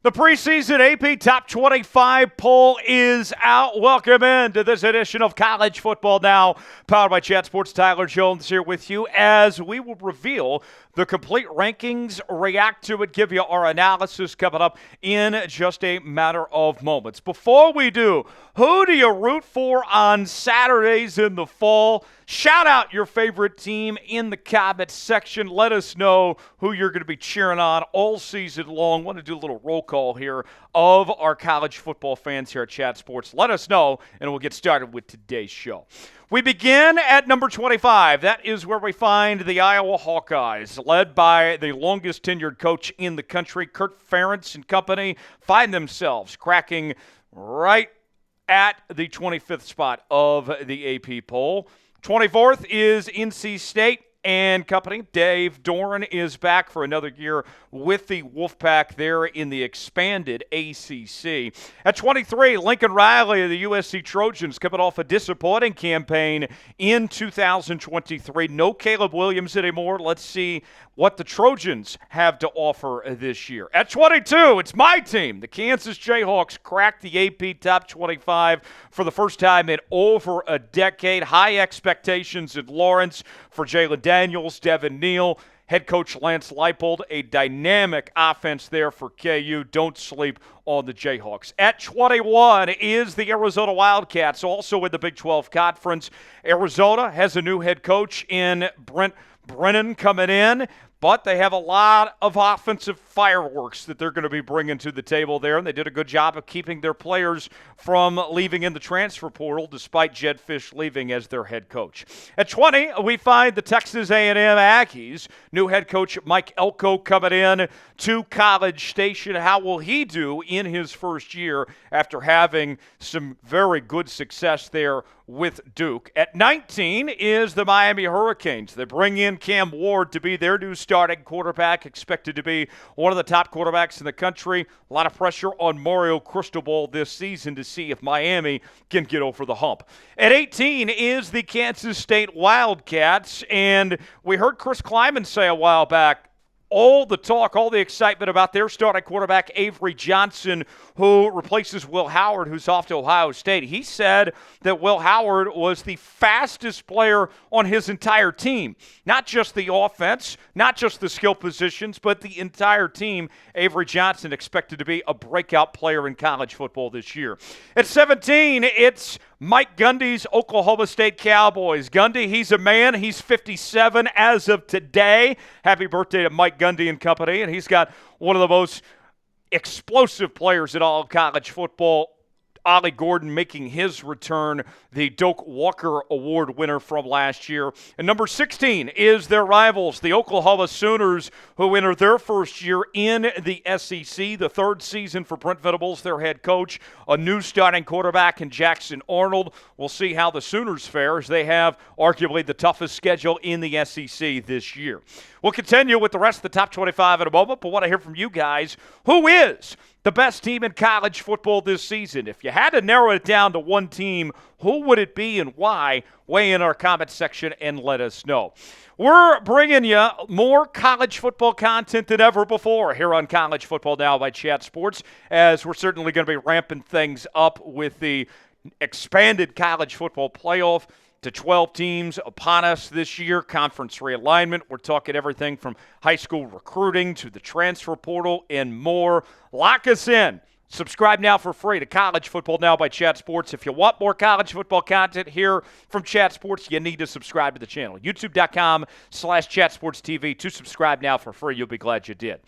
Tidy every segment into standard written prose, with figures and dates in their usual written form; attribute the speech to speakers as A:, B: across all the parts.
A: The preseason AP Top 25 poll is out. Welcome in to this edition of College Football Now, powered by Chat Sports. Tyler Jones here with you as we will reveal the complete rankings, react to it, give you our analysis coming up in just a matter of moments. Before we do, who do you root for on Saturdays in the fall? Shout out your favorite team in the comments section. Let us know who you're going to be cheering on all season long. Want to do a little roll call here of our college football fans here at Chat Sports. Let us know, and we'll get started with today's show. We begin at number 25. That is where we find the Iowa Hawkeyes, led by the longest tenured coach in the country, Kirk Ferentz and company, find themselves cracking right at the 25th spot of the AP poll. 24th is NC State and company. Dave Doran is back for another year with the Wolfpack there in the expanded ACC. At 23, Lincoln Riley of the USC Trojans coming off a disappointing campaign in 2023. No Caleb Williams anymore. Let's see what the Trojans have to offer this year. At 22, it's my team. The Kansas Jayhawks cracked the AP Top 25 for the first time in over a decade. High expectations in Lawrence for Jalen Daniels, Devin Neal, head coach Lance Leipold, a dynamic offense there for KU. Don't sleep on the Jayhawks. At 21 is the Arizona Wildcats, also in the Big 12 Conference. Arizona has a new head coach in Brent Brennan coming in, but they have a lot of offensive fireworks that they're going to be bringing to the table there, and they did a good job of keeping their players from leaving in the transfer portal despite Jed Fish leaving as their head coach. At 20, we find the Texas A&M Aggies. New head coach Mike Elko coming in to College Station. How will he do in his first year after having some very good success there with Duke? At 19 is the Miami Hurricanes. They bring in Cam Ward to be their new starting quarterback, expected to be one of the top quarterbacks in the country. A lot of pressure on Mario Cristobal this season to see if Miami can get over the hump. At 18 is the Kansas State Wildcats, and we heard Chris Kleiman say a while back, all the talk, all the excitement about their starting quarterback, Avery Johnson, who replaces Will Howard, who's off to Ohio State. He said that Will Howard was the fastest player on his entire team. Not just the offense, not just the skill positions, but the entire team. Avery Johnson expected to be a breakout player in college football this year. At 17, it's Mike Gundy's Oklahoma State Cowboys. Gundy, he's a man. He's 57 as of today. Happy birthday to Mike Gundy and company. And he's got one of the most explosive players in all of college football, Ollie Gordon, making his return, the Doak Walker Award winner from last year. And number 16 is their rivals, the Oklahoma Sooners, who enter their first year in the SEC, the third season for Brent Venables, their head coach, a new starting quarterback in Jackson Arnold. We'll see how the Sooners fare as they have arguably the toughest schedule in the SEC this year. We'll continue with the rest of the top 25 in a moment, but want to hear from you guys. Who is the best team in college football this season? If you had to narrow it down to one team, who would it be and why? Weigh in our comment section and let us know. We're bringing you more college football content than ever before here on College Football Now by Chat Sports, as we're certainly going to be ramping things up with the expanded college football playoff to 12 teams upon us this year, conference realignment. We're talking everything from high school recruiting to the transfer portal and more. Lock us in. Subscribe now for free to College Football Now by Chat Sports. If you want more college football content here from Chat Sports, you need to subscribe to the channel. YouTube.com/ChatSportsTV to subscribe now for free. You'll be glad you did.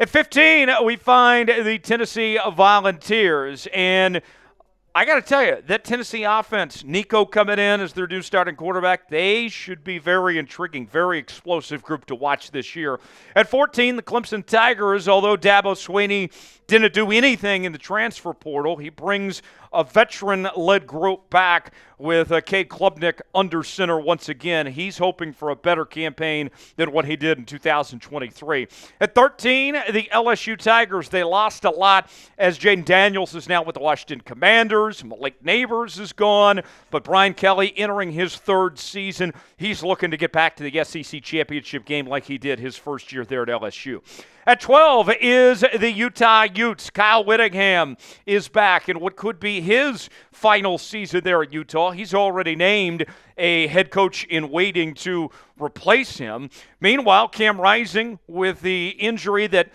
A: At 15, we find the Tennessee Volunteers, and I got to tell you, that Tennessee offense, Nico coming in as their new starting quarterback, they should be very intriguing, very explosive group to watch this year. At 14, the Clemson Tigers, although Dabo Swinney didn't do anything in the transfer portal, he brings a veteran-led group back with Cade Klubnik under center once again. He's hoping for a better campaign than what he did in 2023. At 13, the LSU Tigers, they lost a lot as Jaden Daniels is now with the Washington Commanders. Malik Neighbors is gone, but Brian Kelly entering his third season. He's looking to get back to the SEC championship game like he did his first year there at LSU. At 12 is the Utah Utes. Kyle Whittingham is back in what could be his final season there at Utah. He's already named a head coach in waiting to replace him. Meanwhile, Cam Rising, with the injury that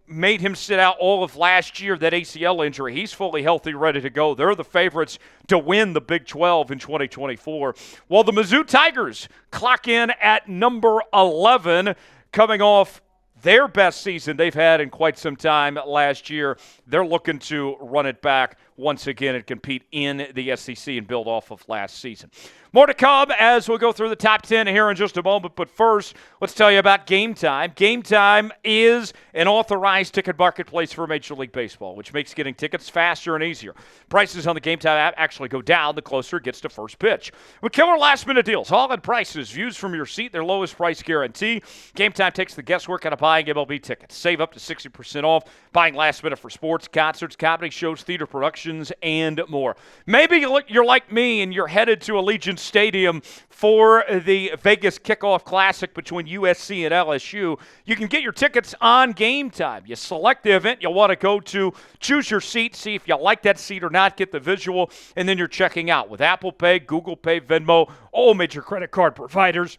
A: made him sit out all of last year, that ACL injury, he's fully healthy, ready to go. They're the favorites to win the Big 12 in 2024. Well, the Mizzou Tigers clock in at number 11, coming off their best season they've had in quite some time last year. They're looking to run it back once again and compete in the SEC and build off of last season. More to come as we'll go through the top 10 here in just a moment. But first, let's tell you about GameTime. GameTime is an authorized ticket marketplace for Major League Baseball, which makes getting tickets faster and easier. Prices on the GameTime app actually go down the closer it gets to first pitch. With killer last-minute deals, all-in prices, views from your seat, their lowest price guarantee. GameTime takes the guesswork out of buying MLB tickets. Save up to 60% off buying last minute for sports, concerts, comedy shows, theater productions, and more. Maybe you're like me and you're headed to Allegiant Stadium for the Vegas Kickoff Classic between USC and LSU. You can get your tickets on GameTime. You select the event you want to go to, choose your seat, see if you like that seat or not, get the visual, and then you're checking out. With Apple Pay, Google Pay, Venmo, all major credit card providers,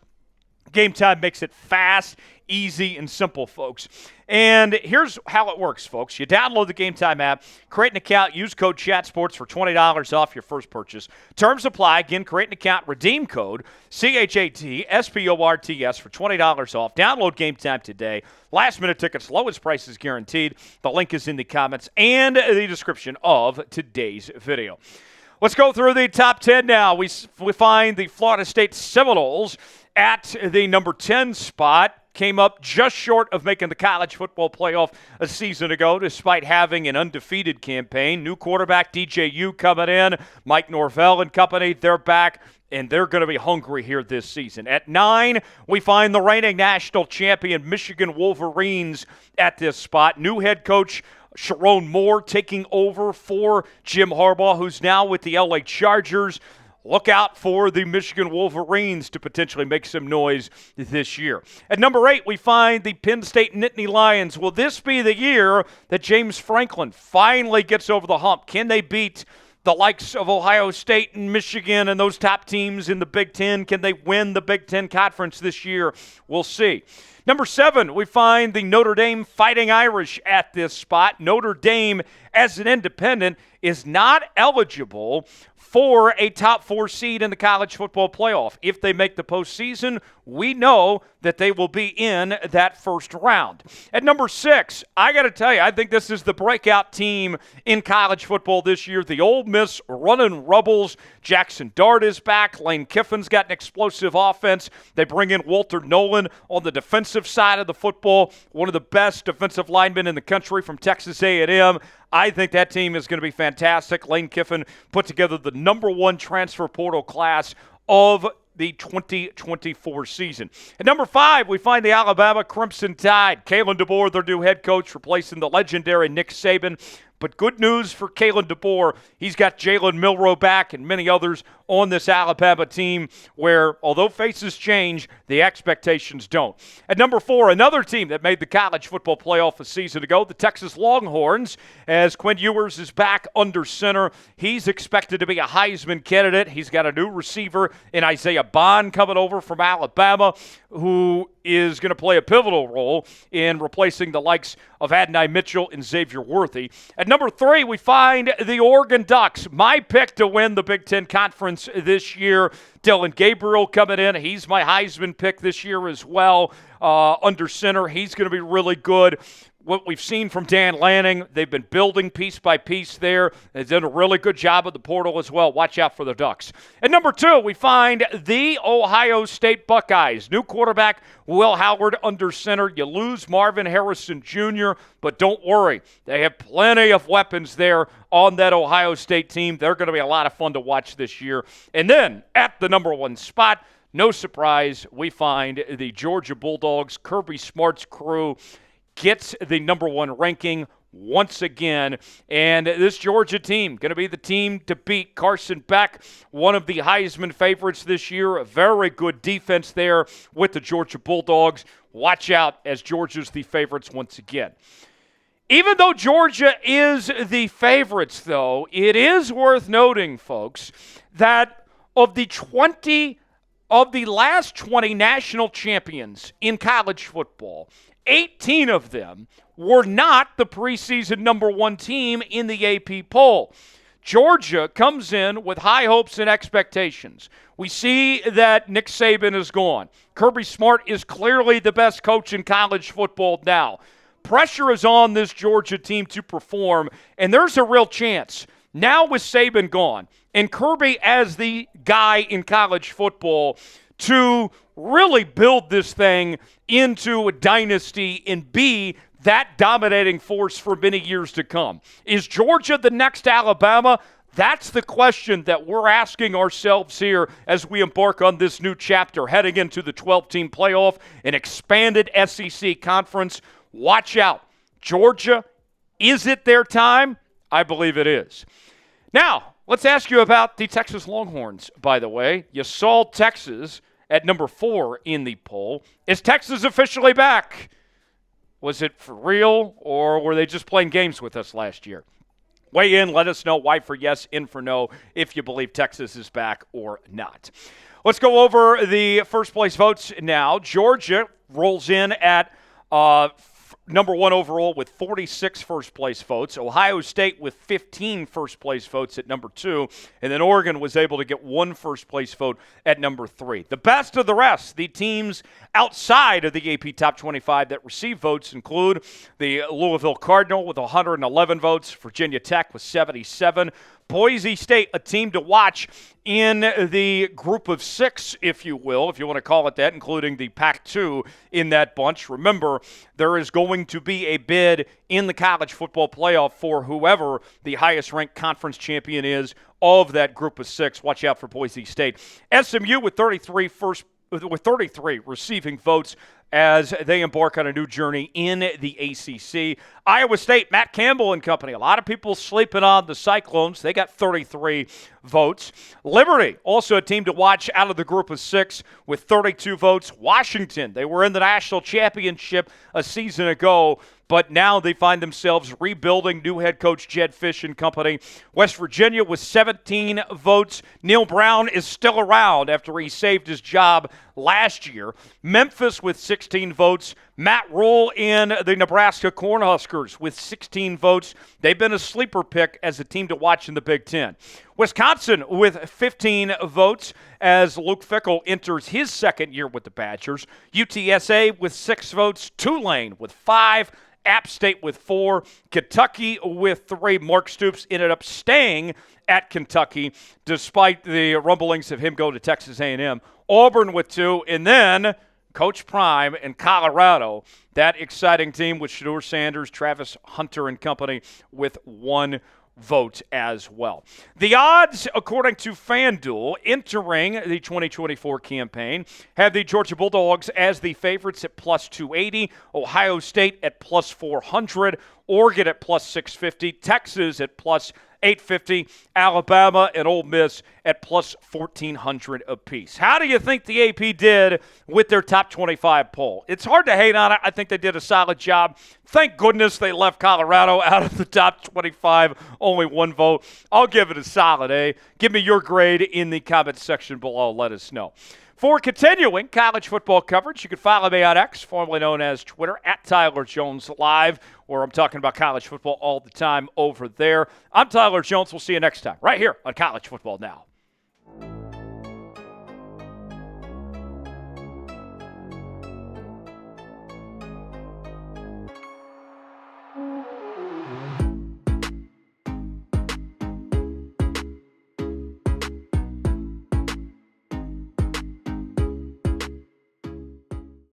A: GameTime makes it fast, easy, and simple, folks. And here's how it works, folks. You download the GameTime app, create an account, use code ChatSports for $20 off your first purchase. Terms apply. Again, create an account, redeem code CHATSPORTS for $20 off. Download GameTime today. Last-minute tickets, lowest prices guaranteed. The link is in the comments and the description of today's video. Let's go through the top 10 now. We find the Florida State Seminoles at the number 10 spot. Came up just short of making the college football playoff a season ago, despite having an undefeated campaign. New quarterback DJU coming in, Mike Norvell and company, they're back, and they're going to be hungry here this season. At 9, we find the reigning national champion Michigan Wolverines at this spot. New head coach Sharon Moore taking over for Jim Harbaugh, who's now with the LA Chargers. Look out for the Michigan Wolverines to potentially make some noise this year. At number 8, we find the Penn State Nittany Lions. Will this be the year that James Franklin finally gets over the hump? Can they beat the likes of Ohio State and Michigan and those top teams in the Big Ten? Can they win the Big Ten Conference this year? We'll see. Number 7, we find the Notre Dame Fighting Irish at this spot. Notre Dame, as an independent, is not eligible for a top 4 seed in the college football playoff. If they make the postseason, we know that they will be in that first round. At number 6, I got to tell you, I think this is the breakout team in college football this year. The Ole Miss Running Rebels. Jackson Dart is back. Lane Kiffin's got an explosive offense. They bring in Walter Nolan on the defensive side of the football, one of the best defensive linemen in the country from Texas A&M. I think that team is going to be fantastic. Lane Kiffin put together the number 1 transfer portal class of the 2024 season. At number 5, we find the Alabama Crimson Tide. Kalen DeBoer, their new head coach, replacing the legendary Nick Saban. But good news for Kalen DeBoer. He's got Jalen Milroe back and many others on this Alabama team where, although faces change, the expectations don't. At number 4, another team that made the college football playoff a season ago, the Texas Longhorns, as Quinn Ewers is back under center. He's expected to be a Heisman candidate. He's got a new receiver in Isaiah Bond coming over from Alabama, who is going to play a pivotal role in replacing the likes of Adonai Mitchell and Xavier Worthy. At number 3, we find the Oregon Ducks. My pick to win the Big Ten Conference this year. Dylan Gabriel coming in. He's my Heisman pick this year as well. Under center, he's going to be really good. What we've seen from Dan Lanning, they've been building piece by piece there. They've done a really good job at the portal as well. Watch out for the Ducks. At number 2, we find the Ohio State Buckeyes. New quarterback Will Howard under center. You lose Marvin Harrison Jr., but don't worry. They have plenty of weapons there on that Ohio State team. They're going to be a lot of fun to watch this year. And then at the number 1 spot, no surprise, we find the Georgia Bulldogs. Kirby Smart's crew gets the number 1 ranking. once again. And this Georgia team going to be the team to beat. Carson Beck, one of the Heisman favorites this year. A very good defense there with the Georgia Bulldogs. Watch out as Georgia's the favorites once again. Even though Georgia is the favorites, though, it is worth noting, folks, that of the last 20 national champions in college football, 18 of them were not the preseason number one team in the AP poll. Georgia comes in with high hopes and expectations. We see that Nick Saban is gone. Kirby Smart is clearly the best coach in college football now. Pressure is on this Georgia team to perform, and there's a real chance. Now with Saban gone and Kirby as the guy in college football to really build this thing into a dynasty and be that dominating force for many years to come. Is Georgia the next Alabama? That's the question that we're asking ourselves here as we embark on this new chapter, heading into the 12-team playoff, an expanded SEC conference. Watch out. Georgia, is it their time? I believe it is. Now, let's ask you about the Texas Longhorns, by the way. You saw Texas at number 4 in the poll. Is Texas officially back? Was it for real, or were they just playing games with us last year? Weigh in, let us know why for yes, in for no, if you believe Texas is back or not. Let's go over the first place votes now. Georgia rolls in at number 1 overall with 46 first-place votes. Ohio State with 15 first-place votes at number 2. And then Oregon was able to get 1 first-place vote at number 3. The best of the rest, the teams outside of the AP Top 25 that receive votes include the Louisville Cardinal with 111 votes, Virginia Tech with 77, Boise State, a team to watch in the group of 6, if you will, if you want to call it that, including the Pac-2 in that bunch. Remember, there is going to be a bid in the college football playoff for whoever the highest-ranked conference champion is of that group of 6. Watch out for Boise State. SMU with 33 receiving votes as they embark on a new journey in the ACC. Iowa State, Matt Campbell and company. A lot of people sleeping on the Cyclones. They got 33 votes. Liberty, also a team to watch out of the group of 6 with 32 votes. Washington, they were in the national championship a season ago, but now they find themselves rebuilding. New head coach Jed Fish and company. West Virginia with 17 votes. Neil Brown is still around after he saved his job last year. Memphis with 16 votes. Matt Rule in the Nebraska Cornhuskers with 16 votes. They've been a sleeper pick as a team to watch in the Big Ten. Wisconsin with 15 votes as Luke Fickell enters his second year with the Badgers. UTSA with 6 votes. Tulane with 5. App State with 4, Kentucky with 3. Mark Stoops ended up staying at Kentucky despite the rumblings of him going to Texas A&M. Auburn with 2, and then Coach Prime in Colorado, that exciting team with Shedeur Sanders, Travis Hunter and company with 1 vote as well. The odds, according to FanDuel, entering the 2024 campaign, have the Georgia Bulldogs as the favorites at plus 280, Ohio State at plus 400, Oregon at plus 650, Texas at plus 850, Alabama and Ole Miss at plus 1,400 apiece. How do you think the AP did with their top 25 poll? It's hard to hate on it. I think they did a solid job. Thank goodness they left Colorado out of the top 25, only 1 vote. I'll give it a solid A. Give me your grade in the comments section below. Let us know. For continuing college football coverage, you can follow me on X, formerly known as Twitter, at Tyler Jones Live, where I'm talking about college football all the time over there. I'm Tyler Jones. We'll see you next time right here on College Football Now.